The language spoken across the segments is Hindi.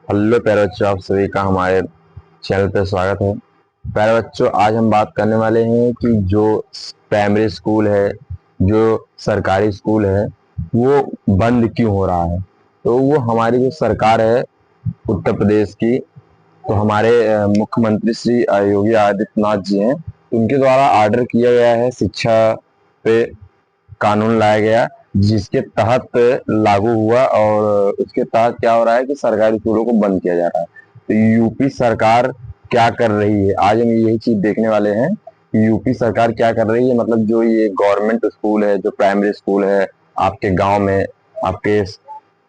हेलो प्यारे बच्चों, आप सभी का हमारे चैनल पर स्वागत है। प्यारे बच्चों, आज हम बात करने वाले हैं कि जो प्राइमरी स्कूल है, जो सरकारी स्कूल है, वो बंद क्यों हो रहा है। तो वो हमारी जो सरकार है उत्तर प्रदेश की, तो हमारे मुख्यमंत्री श्री योगी आदित्यनाथ जी हैं, उनके द्वारा ऑर्डर किया गया है, शिक्षा पे कानून लाया गया जिसके तहत लागू हुआ। और उसके तहत क्या हो रहा है कि सरकारी स्कूलों को बंद किया जा रहा है। तो यूपी सरकार क्या कर रही है, आज हम यही चीज देखने वाले हैं। यूपी सरकार क्या कर रही है, मतलब जो ये गवर्नमेंट स्कूल है, जो प्राइमरी स्कूल है आपके गांव में, आपके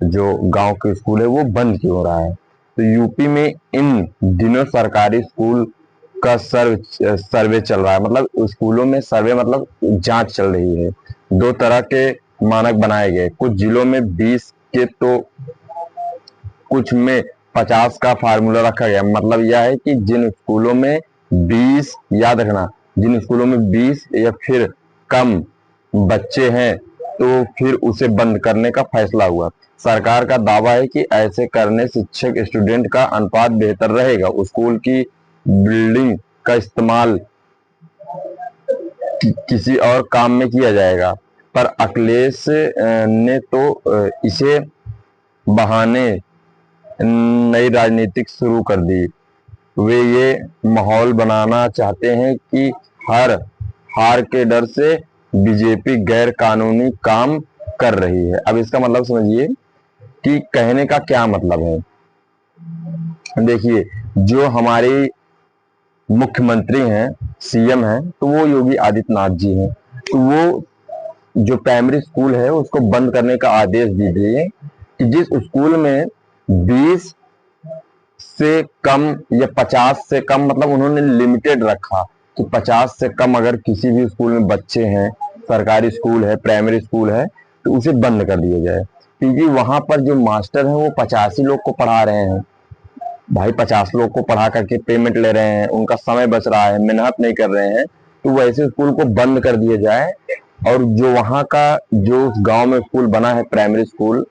जो गांव के स्कूल है, वो बंद क्यों हो रहा है। तो यूपी में इन दिनों सरकारी स्कूल का सर्वे चल रहा है। मतलब स्कूलों में सर्वे मतलब जांच चल रही है। दो तरह के मानक बनाए गए, कुछ जिलों में 20 के, तो कुछ में 50 का फार्मूला रखा गया। मतलब यह है कि जिन स्कूलों में 20, याद रखना, जिन स्कूलों में 20 या फिर कम बच्चे हैं तो फिर उसे बंद करने का फैसला हुआ। सरकार का दावा है कि ऐसे करने शिक्षक स्टूडेंट का अनुपात बेहतर रहेगा, स्कूल की बिल्डिंग का इस्तेमाल किसी और काम में किया जाएगा। पर अखिलेश ने तो इसे बहाने नई राजनीतिक शुरू कर दी। वे ये माहौल बनाना चाहते हैं कि हर हार के डर से बीजेपी गैर कानूनी काम कर रही है। अब इसका मतलब समझिए कि कहने का क्या मतलब है। देखिए, जो हमारी मुख्यमंत्री हैं, सीएम हैं, तो वो योगी आदित्यनाथ जी हैं। तो वो जो प्राइमरी स्कूल है उसको बंद करने का आदेश दीजिए कि जिस स्कूल में 20 से कम या 50 से कम, मतलब उन्होंने लिमिटेड रखा कि 50 से कम अगर किसी भी स्कूल में बच्चे हैं, सरकारी स्कूल है, प्राइमरी स्कूल है, तो उसे बंद कर दिया जाए। क्योंकि वहां पर जो मास्टर हैं वो 85 लोग को पढ़ा रहे हैं। भाई 50 लोग को पढ़ा करके पेमेंट ले रहे हैं, उनका समय बच रहा है, मेहनत नहीं कर रहे हैं। तो वैसे स्कूल को बंद कर दिया जाए और जो वहां का जो गांव में स्कूल बना है, प्राइमरी स्कूल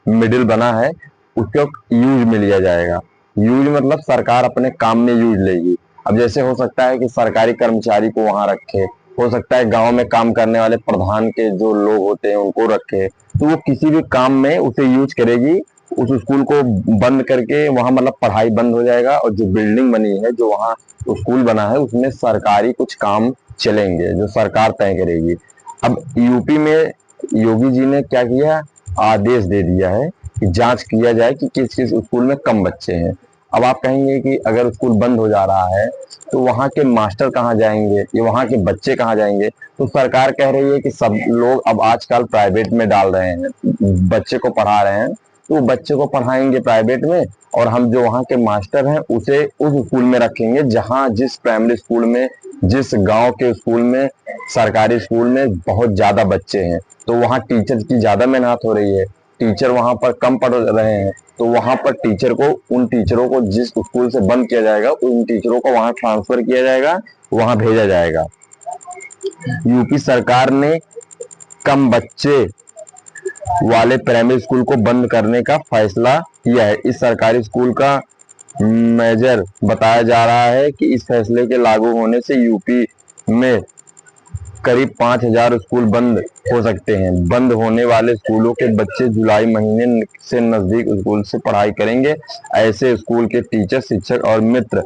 मिडिल बना है, उसको यूज में लिया जाएगा। यूज मतलब सरकार अपने काम में यूज लेगी। अब जैसे हो सकता है कि सरकारी कर्मचारी को वहां रखे, हो सकता है गांव में काम करने वाले प्रधान के जो लोग होते हैं उनको रखे, तो वो किसी भी काम में उसे यूज करेगी। उस स्कूल को बंद करके वहां मतलब पढ़ाई बंद हो जाएगा और जो बिल्डिंग बनी है, जो वहां स्कूल बना है, उसमें सरकारी कुछ काम चलेंगे जो सरकार तय करेगी। अब यूपी में योगी जी ने क्या किया, आदेश दे दिया है कि जांच किया जाए कि किस किस स्कूल में कम बच्चे हैं। अब आप कहेंगे कि अगर स्कूल बंद हो जा रहा है तो वहां के मास्टर कहाँ जाएंगे, या वहां के बच्चे कहाँ जाएंगे। तो सरकार कह रही है कि सब लोग अब आजकल प्राइवेट में डाल रहे हैं, बच्चे को पढ़ा रहे हैं, तो बच्चे को पढ़ाएंगे प्राइवेट में, और हम जो वहाँ के मास्टर हैं उसे उस स्कूल में रखेंगे जहाँ जिस प्राइमरी स्कूल में, जिस गांव के स्कूल में, सरकारी स्कूल में बहुत ज्यादा बच्चे हैं। तो वहाँ टीचर की ज्यादा मेहनत हो रही है, टीचर वहां पर कम पढ़ रहे हैं, तो वहां पर टीचर को, उन टीचरों को जिस स्कूल से बंद किया जाएगा उन टीचरों को वहां ट्रांसफर किया जाएगा, वहां भेजा जाएगा। यूपी सरकार ने कम बच्चे वाले प्राइमरी स्कूल को बंद करने का फैसला किया है। इस सरकारी स्कूल का मेजर बताया जा रहा है कि इस फैसले के लागू होने से यूपी में करीब 5,000 स्कूल बंद हो सकते हैं। बंद होने वाले स्कूलों के बच्चे जुलाई महीने से नजदीक स्कूल से पढ़ाई करेंगे। ऐसे स्कूल के टीचर, शिक्षक और मित्र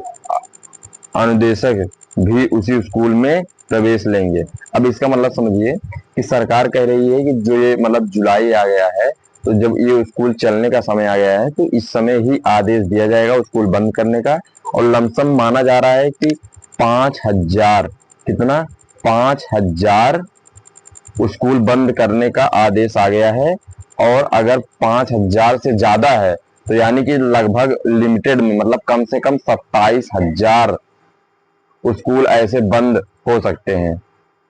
अनुदेशक भी उसी स्कूल में प्रवेश लेंगे। अब इसका मतलब समझिए कि सरकार कह रही है कि जो ये मतलब जुलाई आ गया है, तो जब ये स्कूल चलने का समय आ गया है तो इस समय ही आदेश दिया जाएगा स्कूल बंद करने का। और लमसम माना जा रहा है कि 5,000, कितना, 5,000 स्कूल बंद करने का आदेश आ गया है। और अगर 5,000 से ज्यादा है तो यानी कि लगभग लिमिटेड में, मतलब कम से कम 27,000 स्कूल ऐसे बंद हो सकते हैं।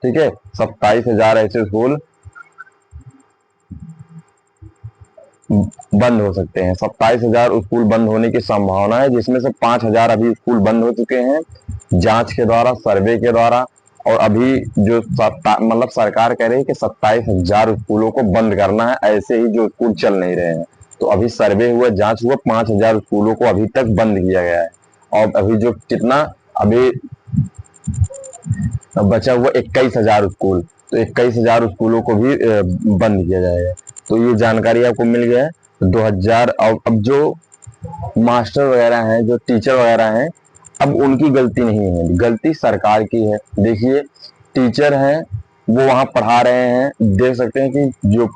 ठीक है, 27,000 ऐसे स्कूल बंद हो सकते हैं। 27,000 स्कूल बंद होने की संभावना है, जिसमें से 5,000 अभी स्कूल बंद हो चुके हैं जांच के द्वारा, सर्वे के द्वारा। और अभी जो मतलब सरकार कह रही है कि 27,000 स्कूलों को बंद करना है, ऐसे ही जो स्कूल चल नहीं रहे हैं। तो अभी सर्वे हुआ, जांच हुआ, 5,000 स्कूलों को अभी तक बंद किया गया है। और अभी जो कितना अभी बचा हुआ 21,000 स्कूल, तो 21,000 स्कूलों को भी बंद किया जाएगा। तो ये जानकारी आपको मिल गया है। 2000 अब जो मास्टर वगैरह हैं, जो टीचर वगैरह हैं, अब उनकी गलती नहीं है, गलती सरकार की है। देखिए टीचर हैं, वो वहां पढ़ा रहे हैं, देख सकते हैं कि जो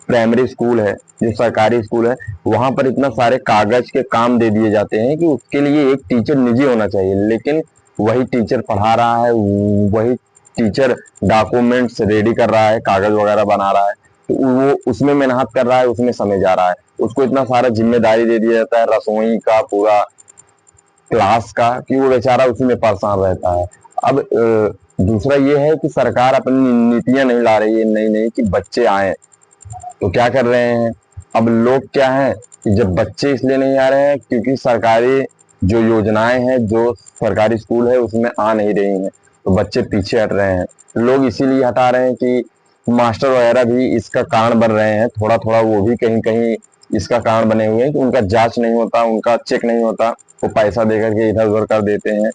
प्राइमरी स्कूल है, जो सरकारी स्कूल है, वहां पर इतना सारे कागज के काम दे दिए जाते हैं कि उसके लिए एक टीचर निजी होना चाहिए, लेकिन वही टीचर पढ़ा रहा है, वही टीचर डॉक्यूमेंट्स रेडी कर रहा है, कागज वगैरह बना रहा है, तो वो उसमें मेहनत कर रहा है, उसमें समय जा रहा है, उसको इतना सारा जिम्मेदारी दे दिया जाता है रसोई का, पूरा क्लास का, कि वो बेचारा उसी में परेशान रहता है। अब दूसरा ये है कि सरकार अपनी नीतियां नहीं ला रही है नई नई कि बच्चे आए, तो क्या कर रहे हैं अब लोग, क्या है कि जब बच्चे इसलिए नहीं आ रहे हैं क्योंकि सरकारी जो योजनाएं हैं, जो सरकारी स्कूल है उसमें आ नहीं रही हैं, तो बच्चे पीछे हट रहे हैं। लोग इसीलिए हटा रहे हैं कि मास्टर वगैरह भी इसका कारण बन रहे हैं, थोड़ा थोड़ा वो भी कहीं कहीं इसका कारण बने हुए हैं कि उनका जांच नहीं होता, उनका चेक नहीं होता, वो पैसा देकर के इधर उधर कर देते हैं।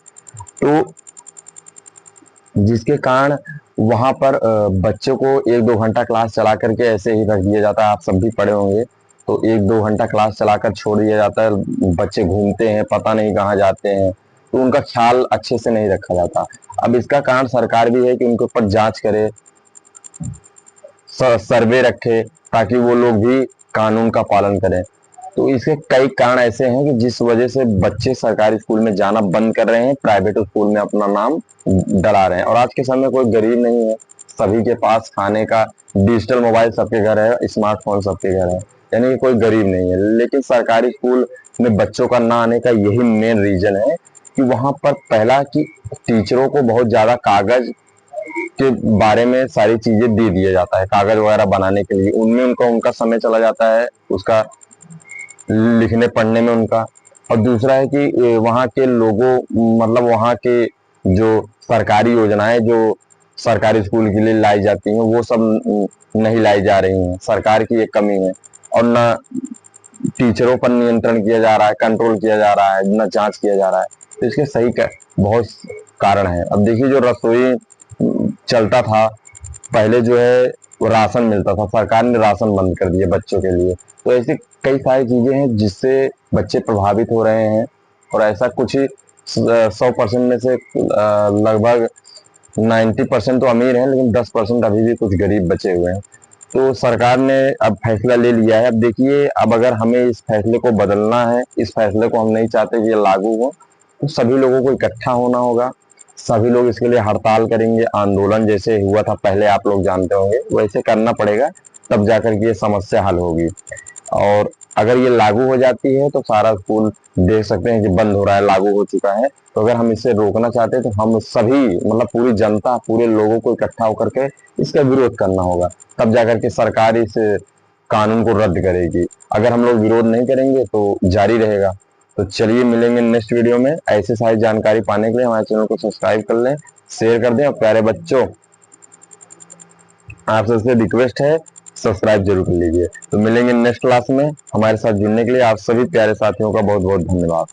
तो जिसके कारण वहां पर बच्चों को 1-2 घंटा क्लास चला करके ऐसे ही रख दिया जाता है। आप सब भी पढ़े होंगे, तो 1-2 घंटा क्लास चलाकर छोड़ दिया जाता है, बच्चे घूमते हैं, पता नहीं कहाँ जाते हैं, तो उनका ख्याल अच्छे से नहीं रखा जाता। अब इसका कारण सरकार भी है कि उनके ऊपर जांच करे, सर्वे रखे, ताकि वो लोग भी कानून का पालन करें। तो इसके कई कारण ऐसे हैं कि जिस वजह से बच्चे सरकारी स्कूल में जाना बंद कर रहे हैं, प्राइवेट स्कूल में अपना नाम डला रहे हैं। और आज के समय कोई गरीब नहीं है, सभी के पास खाने का डिजिटल मोबाइल सबके घर है, स्मार्टफोन सबके घर है, यानी कि कोई गरीब नहीं है। लेकिन सरकारी स्कूल में बच्चों का ना आने का यही मेन रीजन है कि वहां पर पहला कि टीचरों को बहुत ज्यादा कागज के बारे में सारी चीजें दे दिया जाता है, कागज वगैरह बनाने के लिए, उनमें उनका उनका समय चला जाता है, उसका लिखने पढ़ने में उनका। और दूसरा है कि वहाँ के लोगों, मतलब वहाँ के जो सरकारी योजनाएं जो सरकारी स्कूल के लिए लाई जाती हैं, वो सब नहीं लाई जा रही हैं, सरकार की एक कमी है। और न टीचरों पर नियंत्रण किया जा रहा है, कंट्रोल किया जा रहा है, न जांच किया जा रहा है। तो इसके सही बहुत कारण है। अब देखिए जो रसोई चलता था पहले, जो है वो राशन मिलता था, सरकार ने राशन बंद कर दिया बच्चों के लिए। तो ऐसी कई सारी चीजें हैं जिससे बच्चे प्रभावित हो रहे हैं। और ऐसा कुछ ही 100% में से लगभग 90% तो अमीर हैं, लेकिन 10% अभी भी कुछ गरीब बचे हुए हैं। तो सरकार ने अब फैसला ले लिया है। अब देखिए, अब अगर हमें इस फैसले को बदलना है, इस फैसले को हम नहीं चाहते कि ये लागू हो, तो सभी लोगों को इकट्ठा होना होगा। सभी लोग इसके लिए हड़ताल करेंगे, आंदोलन जैसे हुआ था पहले, आप लोग जानते होंगे, वैसे करना पड़ेगा, तब जाकर के ये समस्या हल होगी। और अगर ये लागू हो जाती है तो सारा स्कूल देख सकते हैं कि बंद हो रहा है, लागू हो चुका है। तो अगर हम इसे रोकना चाहते हैं तो हम सभी, मतलब पूरी जनता, पूरे लोगों को इकट्ठा होकर के इसका विरोध करना होगा, तब जाकर के सरकार इस कानून को रद्द करेगी। अगर हम लोग विरोध नहीं करेंगे तो जारी रहेगा। तो चलिए मिलेंगे नेक्स्ट वीडियो में। ऐसे सारी जानकारी पाने के लिए हमारे चैनल को सब्सक्राइब कर लें, शेयर कर दें, और प्यारे बच्चों आप सबसे रिक्वेस्ट है सब्सक्राइब जरूर कर लीजिए। तो मिलेंगे नेक्स्ट क्लास में। हमारे साथ जुड़ने के लिए आप सभी प्यारे साथियों का बहुत बहुत धन्यवाद।